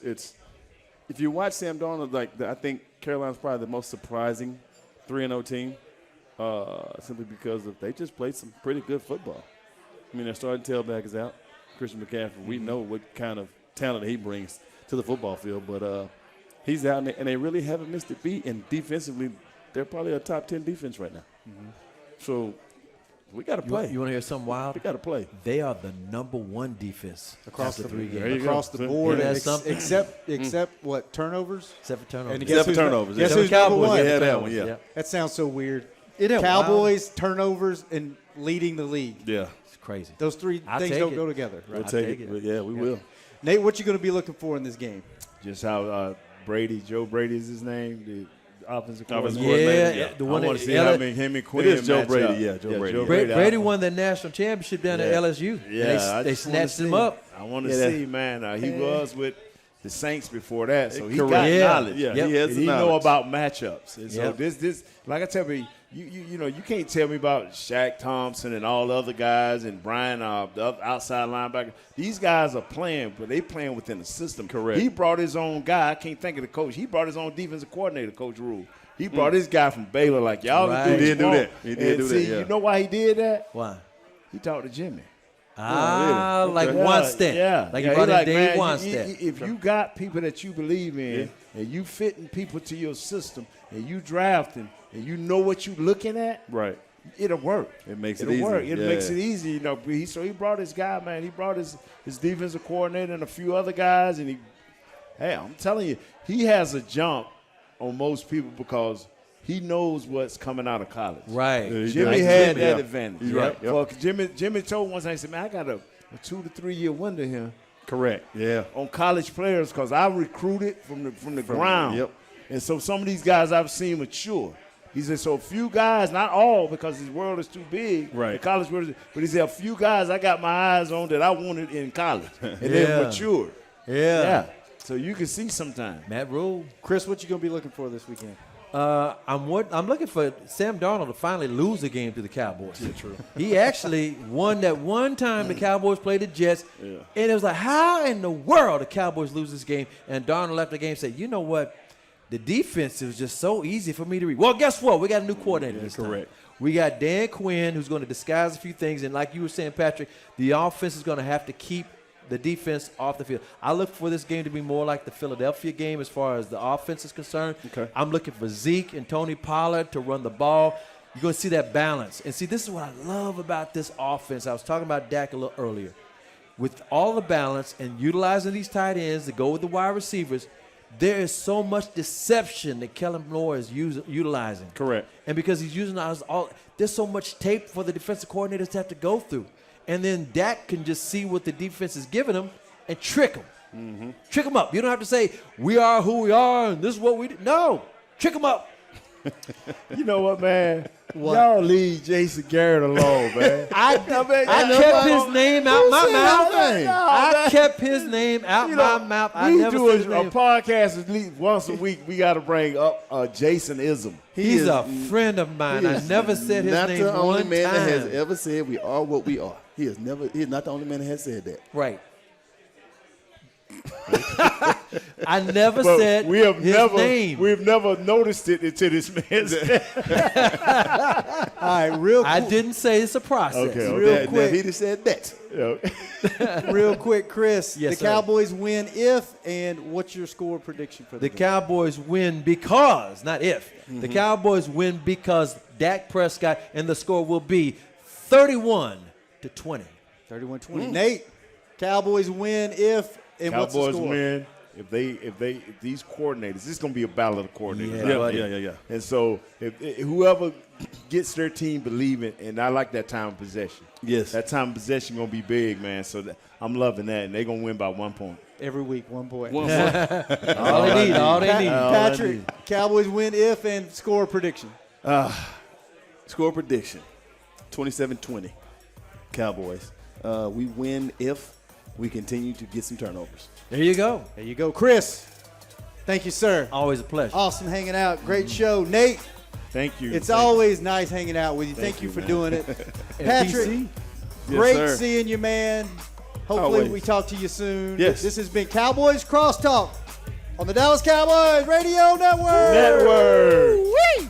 if you watch Sam Darnold, I think Carolina's probably the most surprising 3-0 team, simply because they just played some pretty good football. I mean, their starting tailback is out, Christian McCaffrey. We know what kind of talent he brings to the football field, but he's out, and they really haven't missed a beat. And defensively, they're probably a top 10 defense right now. So We got to play. You want to hear something wild? We got to play. They are the #1 defense Across the 3 games. There you go. across the board, That's something. except what, turnovers? Except for turnovers. And Except for turnovers. Guess Yeah. who's number Cowboys. one? Yeah, that one, yeah. That sounds so weird. It is Cowboys, turnovers, and leading the league. Yeah. It's crazy. Those three I'll things take don't it. go together. We'll Right? take take it. it. Yeah, we will. Nate, what you going to be looking for in this game? Just how Joe Brady is his name, the offensive coordinator. Yeah, the I one want that to see how him and Quinn is Joe match Brady, up. yeah, Joe Brady. Brady won the national championship down at LSU. Yeah, And they snatched him up. I want to Yeah, see, man. He was with the Saints before that, so he Correct. got Yeah. knowledge. Yeah, Yep. he has And the he know knowledge. about matchups. And so Yep. this, like I tell me, you can't tell me about Shaq Thompson and all the other guys and Brian, the other outside linebacker. These guys are playing, but they playing within the system. Correct. He brought his own guy. I can't think of the coach. He brought his own defensive coordinator, Coach Rule. He brought his guy from Baylor, like y'all Right. can do He what did you do want. that. He did And do see, that, yeah. You know why he did that? Why? He talked to Jimmy. Like Okay. one step. Yeah. Like yeah, you brought he in like, Dave man, one you- step. If you got people that you believe in and you fitting people to your system and you drafting and you know what you looking at, Right. it'll work. It makes it It'll easy. work. It Yeah. makes it easy, you know. So he brought his guy, man. He brought his defensive coordinator and a few other guys, and I'm telling you, he has a jump on most people because he knows what's coming out of college. Right. Yeah, he Jimmy does. had that Yeah. advantage. He's right. Yep. Well, Jimmy told once, he said, man, I got a 2 to 3 year window here Correct. Yeah. on college players because I recruited from the ground. Yep. And so some of these guys I've seen mature. He said, so a few guys, not all because his world is too big, Right. the college world, but he said a few guys I got my eyes on that I wanted in college, and Yeah. then matured. Yeah. So you can see sometimes. Matt Rule. Chris, what you going to be looking for this weekend? I'm looking for Sam Darnold to finally lose a game to the Cowboys. Yeah, true. He actually won that one time the Cowboys played the Jets, and it was like, how in the world the Cowboys lose this game? And Darnold left the game and said, you know what? The defense was just so easy for me to read. Well, guess what? We got a new coordinator this time. correct. We got Dan Quinn, who's going to disguise a few things, and like you were saying, Patrick, the offense is going to have to keep the defense off the field. I look for this game to be more like the Philadelphia game as far as the offense is concerned. Okay. I'm looking for Zeke and Tony Pollard to run the ball. You're going to see that balance. And see, this is what I love about this offense. I was talking about Dak a little earlier. With all the balance and utilizing these tight ends to go with the wide receivers, there is so much deception that Kellen Moore is utilizing. Correct. And because he's using all, there's so much tape for the defensive coordinators to have to go through. And then Dak can just see what the defense is giving him and trick them. Mm-hmm. Trick them up. You don't have to say, we are who we are and this is what we do. No. Trick them up. You know what, man? Y'all leave Jason Garrett alone, man. I kept his name out my mouth. I kept his name out my mouth. I We never do said his a name. podcast at least once a week. We got to bring up Jasonism. He's is- a friend of mine. I never said his not name the only one man time. that has ever said we are what we are. He is not the only man that has said that. Right. I never But said we have his never name. we've never noticed it until this man said. All right, real I quick. didn't say it's a process. Okay. Real Now, quick. he just said that. Real quick, Chris. Yes, the sir. Cowboys win if, and what's your score prediction for The game? Cowboys win because, not if. The Cowboys win because Dak Prescott, and the score will be 31-20. 31-20. Nate, Cowboys win if, and what's the Cowboys score? win if these coordinators. This is gonna be a battle of the coordinators. Yeah, out buddy. there. Yeah. And so if whoever gets their team believing, and I like that time of possession. Yes. That time of possession gonna be big, man. So I'm loving that, and they're gonna win by 1 point. Every week, 1 point. All they need. Patrick, Cowboys win if, and score prediction. Score prediction: 27-20. Cowboys. We win if we continue to get some turnovers. There you go. There you go. Chris, thank you, sir. Always a pleasure. Awesome hanging out. Great show. Nate, Thank you. it's always nice hanging out with you. Thank you for doing it. Patrick, PC? great sir. seeing you, man. Hopefully Always. we talk to you soon. Yes. This has been Cowboys Crosstalk on the Dallas Cowboys Radio Network. Whee!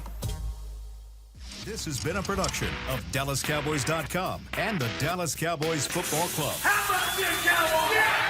This has been a production of DallasCowboys.com and the Dallas Cowboys Football Club. How about this, Cowboys? Yeah!